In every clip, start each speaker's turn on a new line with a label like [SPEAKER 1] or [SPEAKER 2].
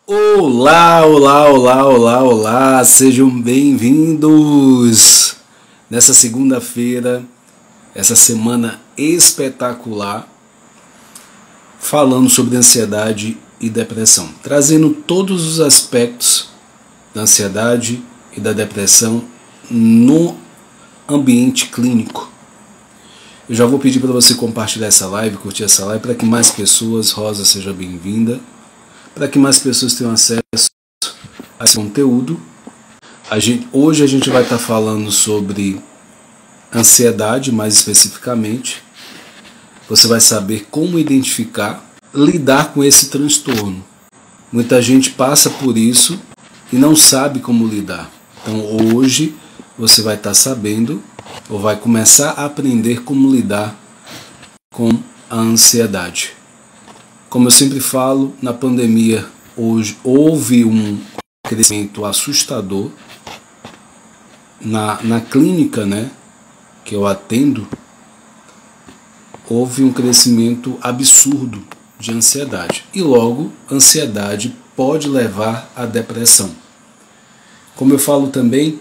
[SPEAKER 1] Olá, olá, olá, olá, olá, sejam bem-vindos nessa segunda-feira, essa semana espetacular, falando sobre ansiedade e depressão, trazendo todos os aspectos da ansiedade e da depressão no ambiente clínico. Eu já vou pedir para você compartilhar essa live, curtir essa live, para que mais pessoas, Rosa, seja bem-vinda, para que mais pessoas tenham acesso a esse conteúdo. Hoje a gente vai estar falando sobre ansiedade, mais especificamente. Você vai saber como identificar, lidar com esse transtorno. Muita gente passa por isso e não sabe como lidar. Então hoje você vai estar sabendo, ou vai começar a aprender como lidar com a ansiedade. Como eu sempre falo, na pandemia hoje houve um crescimento assustador na clínica, né, que eu atendo. Houve um crescimento absurdo de ansiedade e logo ansiedade pode levar à depressão. Como eu falo também,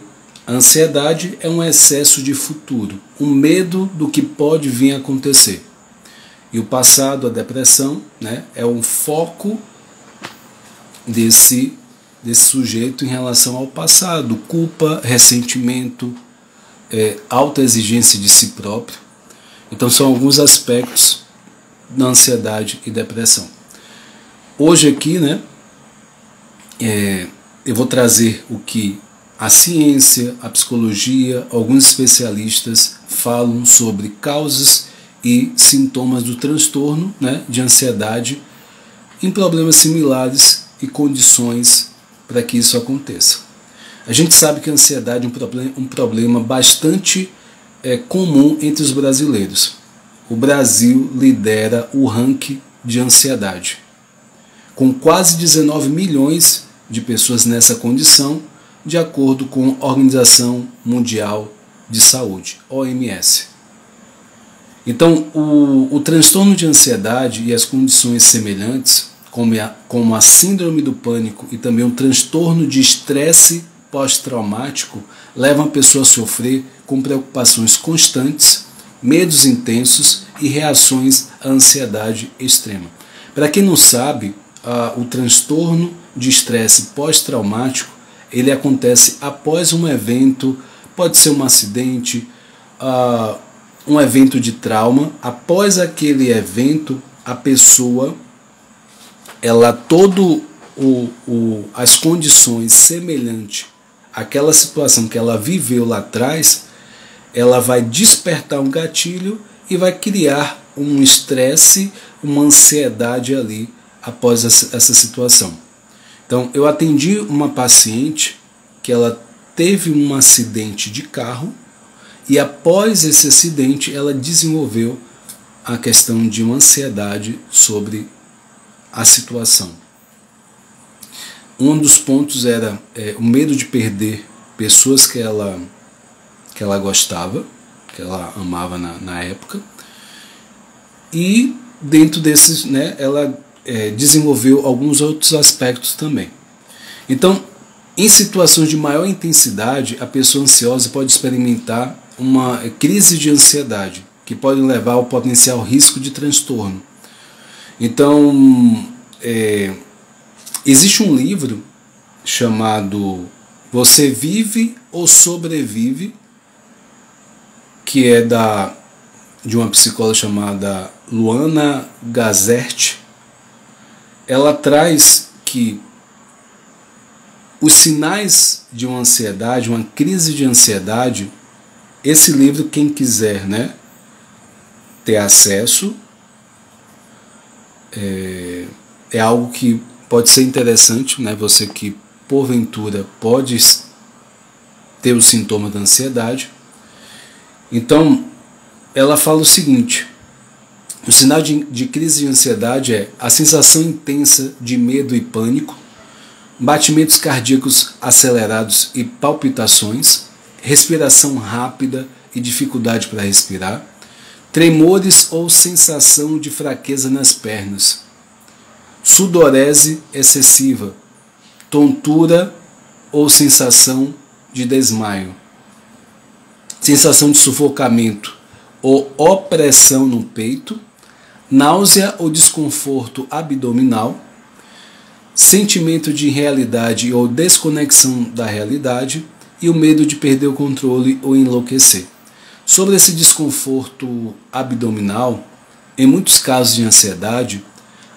[SPEAKER 1] a ansiedade é um excesso de futuro, um medo do que pode vir a acontecer. E o passado, a depressão, né, é um foco desse sujeito em relação ao passado. Culpa, ressentimento, alta exigência de si próprio. Então são alguns aspectos da ansiedade e depressão. Hoje aqui, né, eu vou trazer o que a ciência, a psicologia, alguns especialistas falam sobre causas e sintomas do transtorno, né, de ansiedade em problemas similares e condições para que isso aconteça. A gente sabe que a ansiedade é um problema bastante comum entre os brasileiros. O Brasil lidera o ranking de ansiedade, com quase 19 milhões de pessoas nessa condição, de acordo com a Organização Mundial de Saúde, OMS. Então, o transtorno de ansiedade e as condições semelhantes, como a síndrome do pânico e também o transtorno de estresse pós-traumático, levam a pessoa a sofrer com preocupações constantes, medos intensos e reações à ansiedade extrema. Para quem não sabe, o transtorno de estresse pós-traumático, ele acontece após um evento, pode ser um acidente, um evento de trauma. Após aquele evento, a pessoa, as condições semelhantes àquela situação que ela viveu lá atrás, ela vai despertar um gatilho e vai criar um estresse, uma ansiedade ali após essa situação. Então, eu atendi uma paciente que ela teve um acidente de carro e após esse acidente ela desenvolveu a questão de uma ansiedade sobre a situação. Um dos pontos era o medo de perder pessoas que ela gostava, que ela amava na época, e dentro desses, né, ela desenvolveu alguns outros aspectos também. Então, em situações de maior intensidade, a pessoa ansiosa pode experimentar uma crise de ansiedade, que pode levar ao potencial risco de transtorno. Então, existe um livro chamado Você Vive ou Sobrevive, que é de uma psicóloga chamada Luana Gazert. Ela traz que os sinais de uma ansiedade, uma crise de ansiedade, esse livro, quem quiser, né, ter acesso, é algo que pode ser interessante, né, você que porventura pode ter o sintoma da ansiedade. Então, ela fala o seguinte: o sinal de crise de ansiedade é a sensação intensa de medo e pânico, batimentos cardíacos acelerados e palpitações, respiração rápida e dificuldade para respirar, tremores ou sensação de fraqueza nas pernas, sudorese excessiva, tontura ou sensação de desmaio, sensação de sufocamento ou opressão no peito, náusea ou desconforto abdominal, sentimento de irrealidade ou desconexão da realidade e o medo de perder o controle ou enlouquecer. Sobre esse desconforto abdominal, em muitos casos de ansiedade,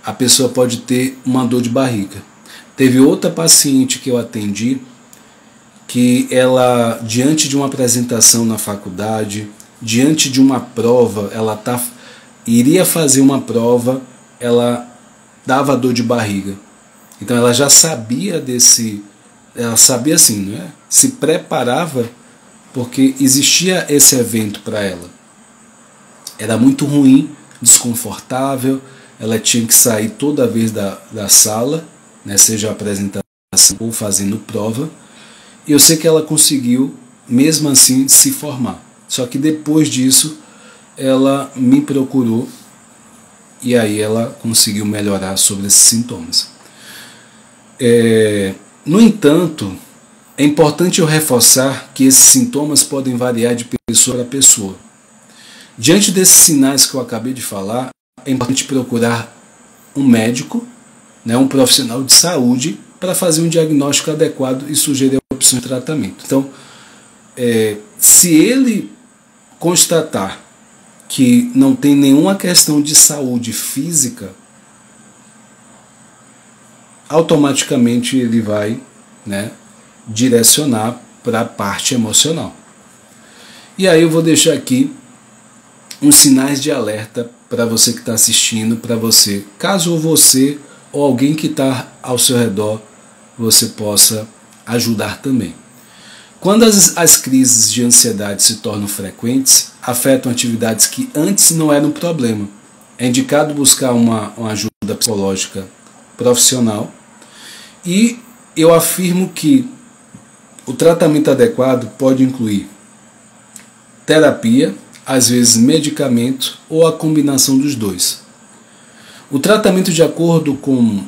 [SPEAKER 1] a pessoa pode ter uma dor de barriga. Teve outra paciente que eu atendi que ela, diante de uma apresentação na faculdade, diante de uma prova, iria fazer uma prova, ela dava dor de barriga. Então ela já sabia ela sabia assim, né? Se preparava porque existia esse evento para ela. Era muito ruim, desconfortável, ela tinha que sair toda vez da sala, né? Seja apresentação ou fazendo prova. E eu sei que ela conseguiu, mesmo assim, se formar. Só que depois disso, ela me procurou e aí ela conseguiu melhorar sobre esses sintomas. No entanto, é importante eu reforçar que esses sintomas podem variar de pessoa para pessoa. Diante desses sinais que eu acabei de falar, é importante procurar um médico, né, um profissional de saúde, para fazer um diagnóstico adequado e sugerir opções de tratamento. Então, se ele constatar que não tem nenhuma questão de saúde física, automaticamente ele vai, né, direcionar para a parte emocional. E aí eu vou deixar aqui uns sinais de alerta para você que está assistindo, para você, caso você ou alguém que está ao seu redor, você possa ajudar também. Quando as crises de ansiedade se tornam frequentes, afetam atividades que antes não eram um problema. É indicado buscar uma ajuda psicológica profissional. E eu afirmo que o tratamento adequado pode incluir terapia, às vezes medicamento ou a combinação dos dois. O tratamento de acordo com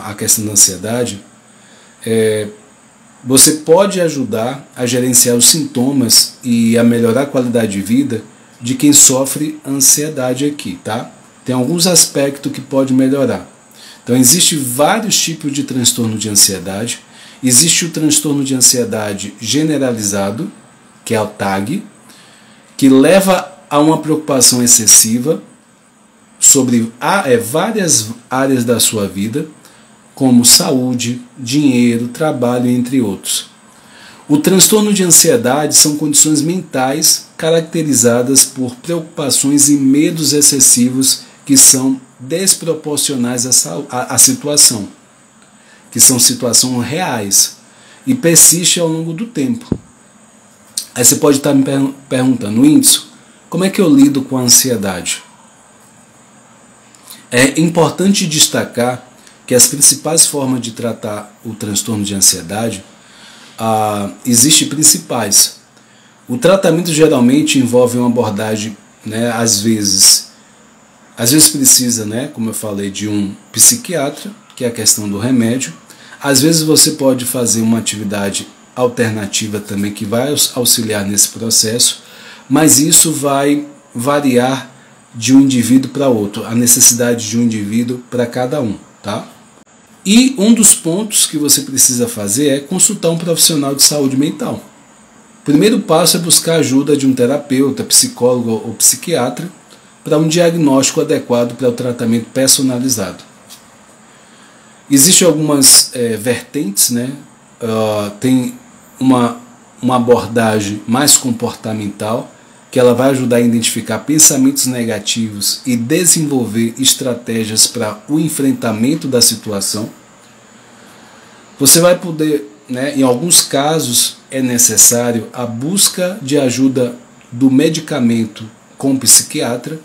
[SPEAKER 1] a questão da ansiedade, você pode ajudar a gerenciar os sintomas e a melhorar a qualidade de vida de quem sofre ansiedade aqui, tá? Tem alguns aspectos que pode melhorar. Então, existem vários tipos de transtorno de ansiedade. Existe o transtorno de ansiedade generalizado, que é o TAG, que leva a uma preocupação excessiva sobre várias áreas da sua vida, como saúde, dinheiro, trabalho, entre outros. O transtorno de ansiedade são condições mentais caracterizadas por preocupações e medos excessivos que são desproporcionais à situação, que são situações reais e persistem ao longo do tempo. Aí você pode estar me perguntando, Whindersson, como é que eu lido com a ansiedade? É importante destacar que as principais formas de tratar o transtorno de ansiedade existem principais. O tratamento geralmente envolve uma abordagem, né, às vezes precisa, né, como eu falei, de um psiquiatra, que é a questão do remédio. Às vezes você pode fazer uma atividade alternativa também que vai auxiliar nesse processo, mas isso vai variar de um indivíduo para outro, a necessidade de um indivíduo para cada um, tá? E um dos pontos que você precisa fazer é consultar um profissional de saúde mental. O primeiro passo é buscar a ajuda de um terapeuta, psicólogo ou psiquiatra para um diagnóstico adequado para o tratamento personalizado. Existem algumas vertentes, né? Tem uma abordagem mais comportamental, que ela vai ajudar a identificar pensamentos negativos e desenvolver estratégias para o enfrentamento da situação. Você vai poder, né, em alguns casos é necessário a busca de ajuda do medicamento com o psiquiatra.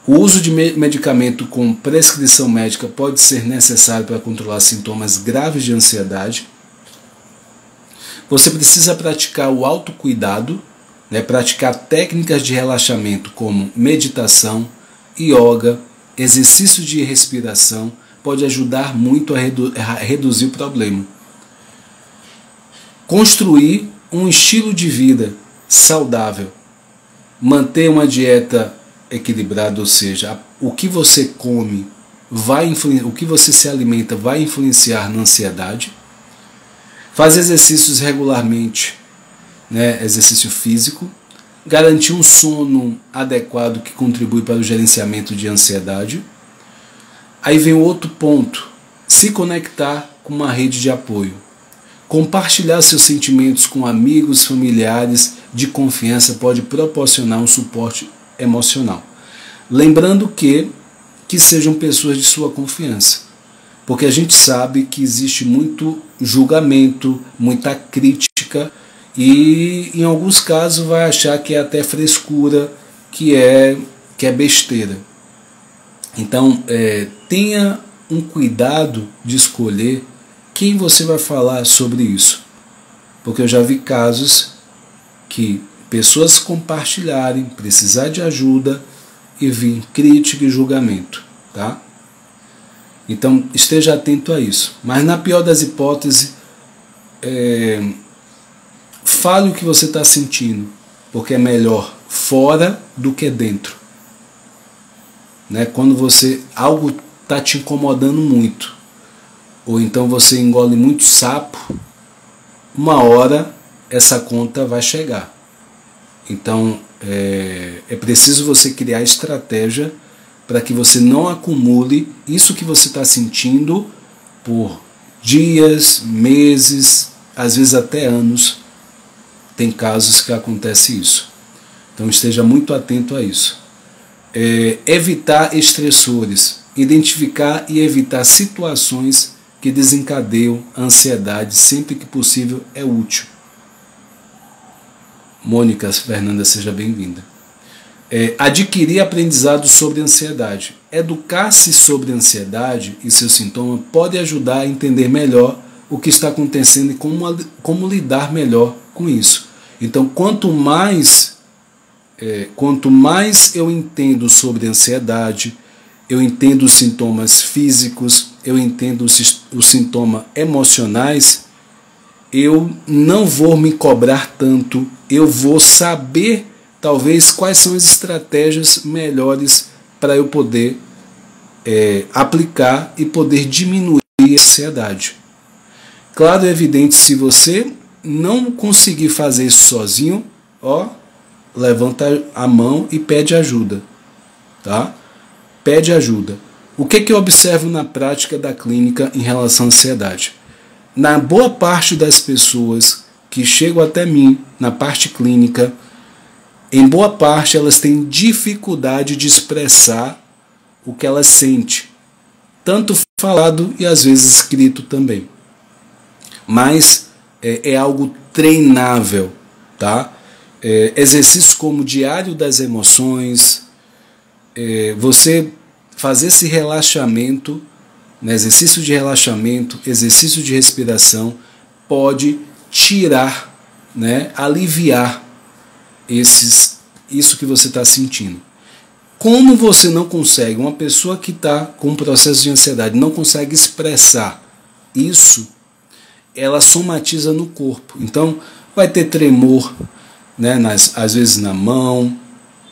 [SPEAKER 1] O uso de medicamento com prescrição médica pode ser necessário para controlar sintomas graves de ansiedade. Você precisa praticar o autocuidado, né? Praticar técnicas de relaxamento como meditação, yoga, exercício de respiração, pode ajudar muito a reduzir o problema. Construir um estilo de vida saudável, manter uma dieta equilibrada, ou seja, o que você come o que você se alimenta vai influenciar na ansiedade. Faz exercícios regularmente, né, exercício físico. Garantir um sono adequado que contribui para o gerenciamento de ansiedade. Aí vem o outro ponto, se conectar com uma rede de apoio. Compartilhar seus sentimentos com amigos, familiares de confiança pode proporcionar um suporte emocional. Lembrando que sejam pessoas de sua confiança, porque a gente sabe que existe muito julgamento, muita crítica, e em alguns casos vai achar que é até frescura, que é besteira. Então tenha um cuidado de escolher quem você vai falar sobre isso, porque eu já vi casos que pessoas compartilharem, precisar de ajuda e vir crítica e julgamento, tá? Então esteja atento a isso. Mas na pior das hipóteses, fale o que você está sentindo, porque é melhor fora do que dentro, né? Quando algo está te incomodando muito, ou então você engole muito sapo, uma hora essa conta vai chegar. Então é preciso você criar estratégia para que você não acumule isso que você está sentindo por dias, meses, às vezes até anos. Tem casos que acontece isso. Então esteja muito atento a isso. Evitar estressores, identificar e evitar situações que desencadeiam a ansiedade sempre que possível é útil. Mônica Fernanda, seja bem-vinda. Adquirir aprendizado sobre ansiedade. Educar-se sobre ansiedade e seus sintomas pode ajudar a entender melhor o que está acontecendo e como lidar melhor com isso. Então, quanto mais eu entendo sobre ansiedade, eu entendo os sintomas físicos, eu entendo os sintomas emocionais, eu não vou me cobrar tanto, eu vou saber talvez quais são as estratégias melhores para eu poder aplicar e poder diminuir a ansiedade. Claro, é evidente, se você não conseguir fazer isso sozinho, levanta a mão e pede ajuda, tá? Pede ajuda. O que eu observo na prática da clínica em relação à ansiedade? Na boa parte das pessoas que chegam até mim na parte clínica, em boa parte elas têm dificuldade de expressar o que elas sentem, tanto falado e às vezes escrito também. Mas é algo treinável, tá? Exercícios como diário das emoções, você fazer esse relaxamento, né, exercício de relaxamento, exercício de respiração, pode tirar, né, aliviar isso que você está sentindo. Como você não consegue, uma pessoa que está com um processo de ansiedade não consegue expressar isso, ela somatiza no corpo. Então vai ter tremor, né, às vezes na mão,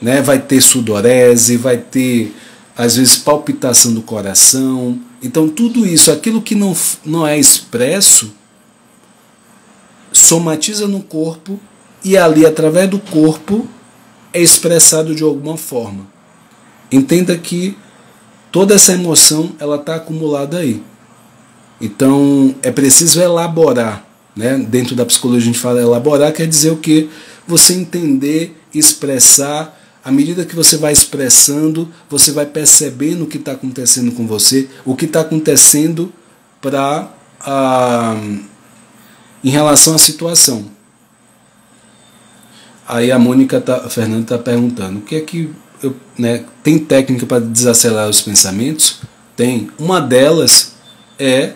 [SPEAKER 1] né, vai ter sudorese, vai ter às vezes palpitação do coração. Então tudo isso, aquilo que não é expresso, somatiza no corpo e ali através do corpo é expressado de alguma forma. Entenda que toda essa emoção ela está acumulada aí. Então é preciso elaborar, né? Dentro da psicologia a gente fala elaborar, quer dizer o quê? Você entender, expressar. À medida que você vai expressando, você vai percebendo o que está acontecendo com você, o que está acontecendo em relação à situação. Aí a Fernanda está perguntando, o que é que tem técnica para desacelerar os pensamentos? Tem. Uma delas é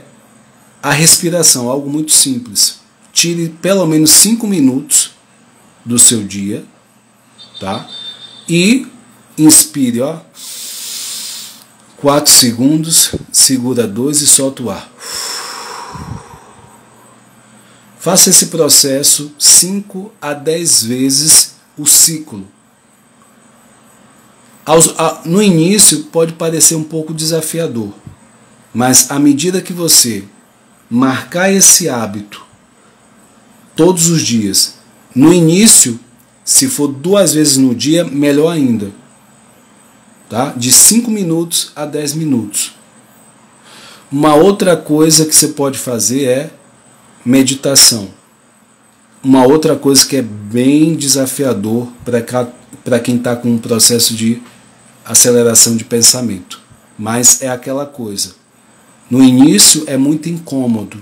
[SPEAKER 1] a respiração, algo muito simples. tire pelo menos 5 minutos do seu dia, tá? E inspire, ó, 4 segundos, segura 2 e solta o ar. Faça esse processo 5 a 10 vezes o ciclo. No início pode parecer um pouco desafiador, mas à medida que você marcar esse hábito todos os dias, no início, se for 2 vezes no dia, melhor ainda, tá? De 5 minutos a 10 minutos. Uma outra coisa que você pode fazer é meditação. Uma outra coisa que é bem desafiador para quem está com um processo de aceleração de pensamento. Mas é aquela coisa. No início é muito incômodo,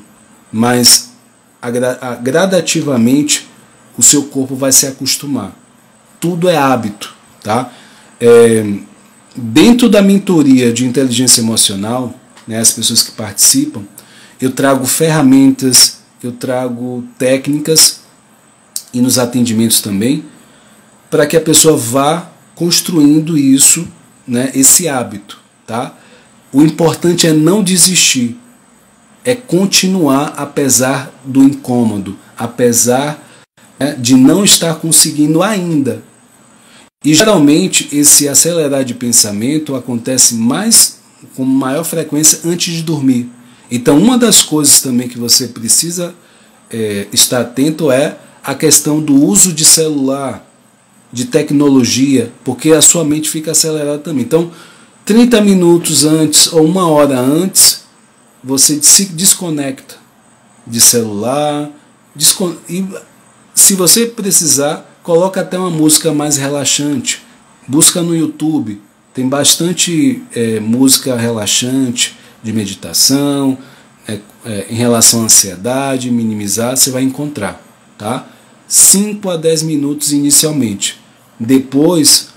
[SPEAKER 1] mas gradativamente o seu corpo vai se acostumar. Tudo é hábito, tá? Dentro da mentoria de inteligência emocional, né, as pessoas que participam, eu trago ferramentas, eu trago técnicas e nos atendimentos também, para que a pessoa vá construindo isso, né, esse hábito, tá? O importante é não desistir, é continuar apesar do incômodo, apesar, né, de não estar conseguindo ainda. E geralmente esse acelerar de pensamento acontece com maior frequência antes de dormir. Então uma das coisas também que você precisa estar atento é a questão do uso de celular, de tecnologia, porque a sua mente fica acelerada também. Então 30 minutos antes ou 1 hora antes, você se desconecta de celular, e se você precisar, coloca até uma música mais relaxante, busca no YouTube, tem bastante música relaxante, de meditação, em relação à ansiedade, minimizar, você vai encontrar, tá? 5 a 10 minutos inicialmente, depois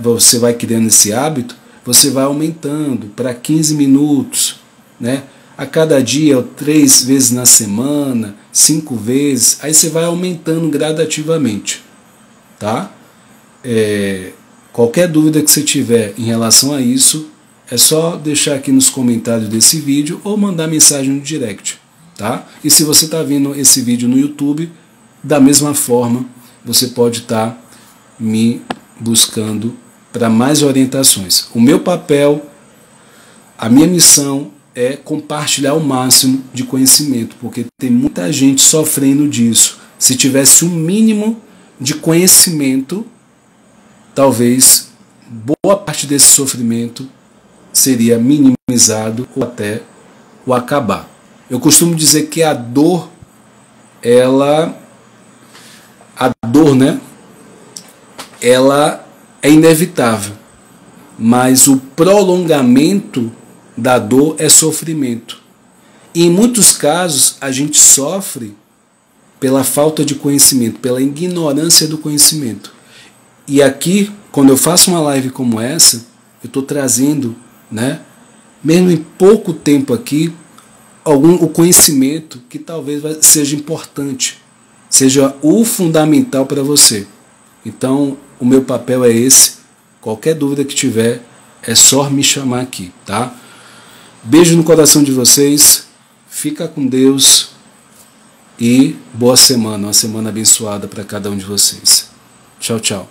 [SPEAKER 1] você vai criando esse hábito, você vai aumentando para 15 minutos, né? A cada dia, 3 vezes na semana, 5 vezes, aí você vai aumentando gradativamente, tá? Qualquer dúvida que você tiver em relação a isso, é só deixar aqui nos comentários desse vídeo ou mandar mensagem no direct, tá? E se você está vendo esse vídeo no YouTube, da mesma forma, você pode estar me buscando para mais orientações. O meu papel, a minha missão é compartilhar o máximo de conhecimento, porque tem muita gente sofrendo disso. Se tivesse um mínimo de conhecimento, talvez boa parte desse sofrimento seria minimizado ou até o acabar. Eu costumo dizer que a dor, né, ela é inevitável, mas o prolongamento da dor é sofrimento. E em muitos casos a gente sofre pela falta de conhecimento, pela ignorância do conhecimento. E aqui, quando eu faço uma live como essa, eu estou trazendo, né, mesmo em pouco tempo aqui, o conhecimento que talvez seja importante, seja o fundamental para você. Então, o meu papel é esse. Qualquer dúvida que tiver, é só me chamar aqui, tá? Beijo no coração de vocês, fica com Deus e boa semana, uma semana abençoada para cada um de vocês. Tchau, tchau.